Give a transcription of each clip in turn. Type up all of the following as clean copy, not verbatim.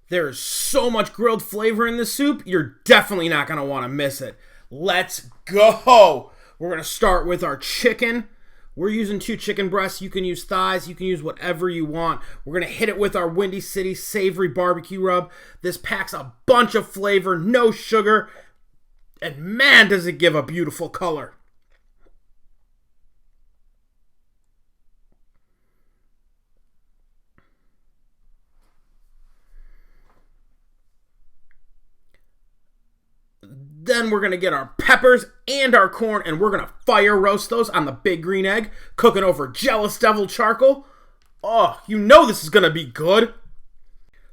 There's so much grilled flavor in this soup, you're definitely not going to want to miss it. Let's go! We're going to start with our chicken. We're using 2 chicken breasts. You can use thighs. You can use whatever you want. We're going to hit it with our Windy City Savory Barbecue Rub. This packs a bunch of flavor, no sugar, and man, does it give a beautiful color. Then we're going to get our peppers and our corn, and we're going to fire roast those on the big green egg, cooking over Jealous Devil charcoal. Oh, you know this is going to be good.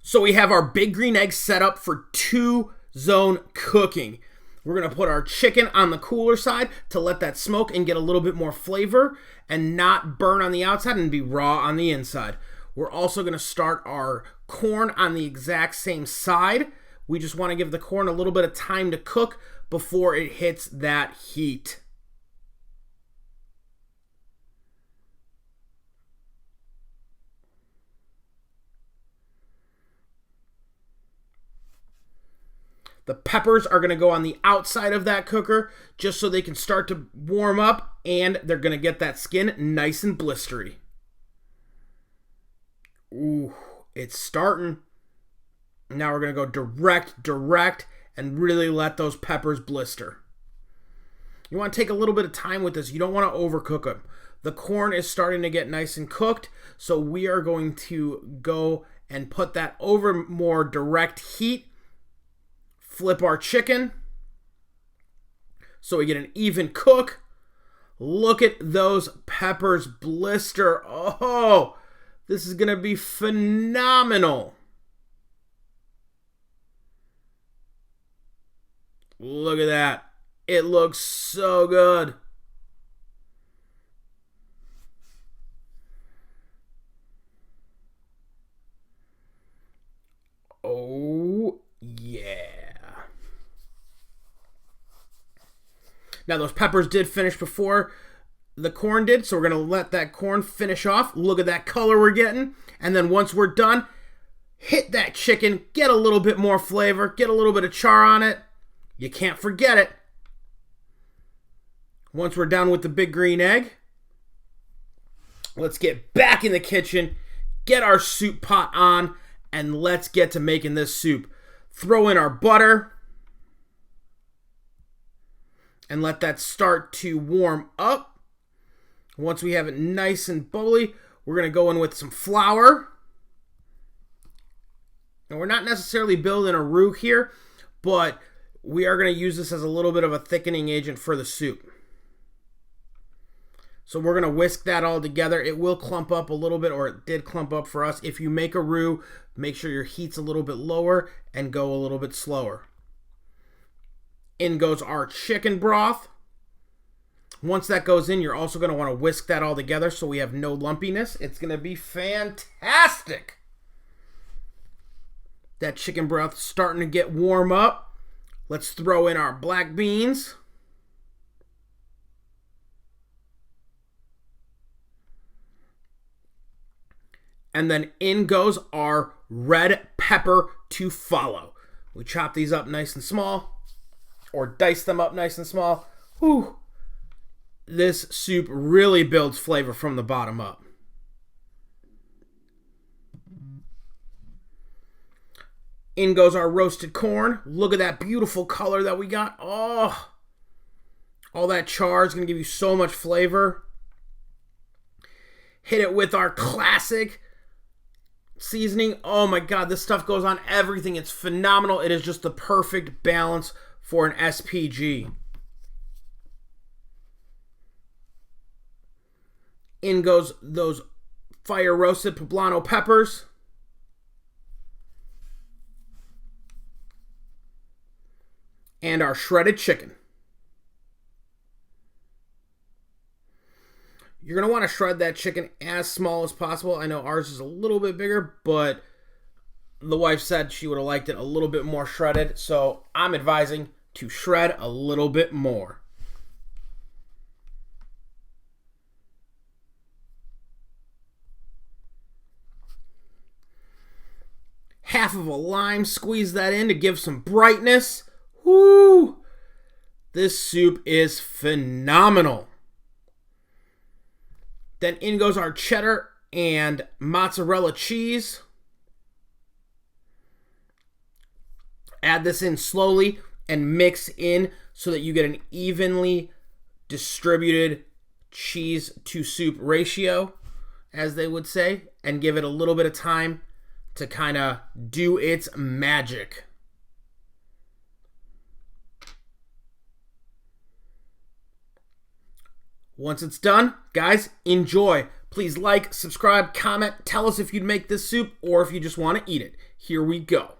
So we have our big green egg set up for 2-zone cooking. We're going to put our chicken on the cooler side to let that smoke and get a little bit more flavor and not burn on the outside and be raw on the inside. We're also going to start our corn on the exact same side. We just want to give the corn a little bit of time to cook before it hits that heat. The peppers are going to go on the outside of that cooker just so they can start to warm up and they're going to get that skin nice and blistery. Ooh, it's starting. Now we're going to go direct, and really let those peppers blister. You want to take a little bit of time with this. You don't want to overcook them. The corn is starting to get nice and cooked, so we are going to go and put that over more direct heat. Flip our chicken so we get an even cook. Look at those peppers blister. Oh, this is going to be phenomenal. Look at that. It looks so good. Oh, yeah. Now, those peppers did finish before the corn did, so we're going to let that corn finish off. Look at that color we're getting. And then once we're done, hit that chicken, get a little bit more flavor, get a little bit of char on it. You can't forget it. Once we're done with the big green egg, let's get back in the kitchen, get our soup pot on, and let's get to making this soup. Throw in our butter and let that start to warm up. Once we have it nice and bubbly, we're going to go in with some flour. And we're not necessarily building a roux here, but we are going to use this as a little bit of a thickening agent for the soup. So we're going to whisk that all together. It will clump up a little bit, or it did clump up for us. If you make a roux, make sure your heat's a little bit lower and go a little bit slower. In goes our chicken broth. Once that goes in, you're also going to want to whisk that all together so we have no lumpiness. It's going to be fantastic. That chicken broth is starting to get warm up. Let's throw in our black beans. And then in goes our red pepper to follow. We chop these up nice and small, or dice them up nice and small. Whew. This soup really builds flavor from the bottom up. In goes our roasted corn. Look at that beautiful color that we got. Oh, all that char is going to give you so much flavor. Hit it with our classic seasoning. Oh my God, this stuff goes on everything. It's phenomenal. It is just the perfect balance for an SPG. In goes those fire roasted poblano peppers. And our shredded chicken. You're going to want to shred that chicken as small as possible. I know ours is a little bit bigger, but the wife said she would have liked it a little bit more shredded, so I'm advising to shred a little bit more. half of a lime, squeeze that in to give some brightness. Woo! This soup is phenomenal. Then in goes our cheddar and mozzarella cheese. Add this in slowly and mix in so that you get an evenly distributed cheese to soup ratio, as they would say, and give it a little bit of time to kind of do its magic. Once it's done, guys, enjoy. Please like, subscribe, comment, tell us if you'd make this soup or if you just want to eat it. Here we go.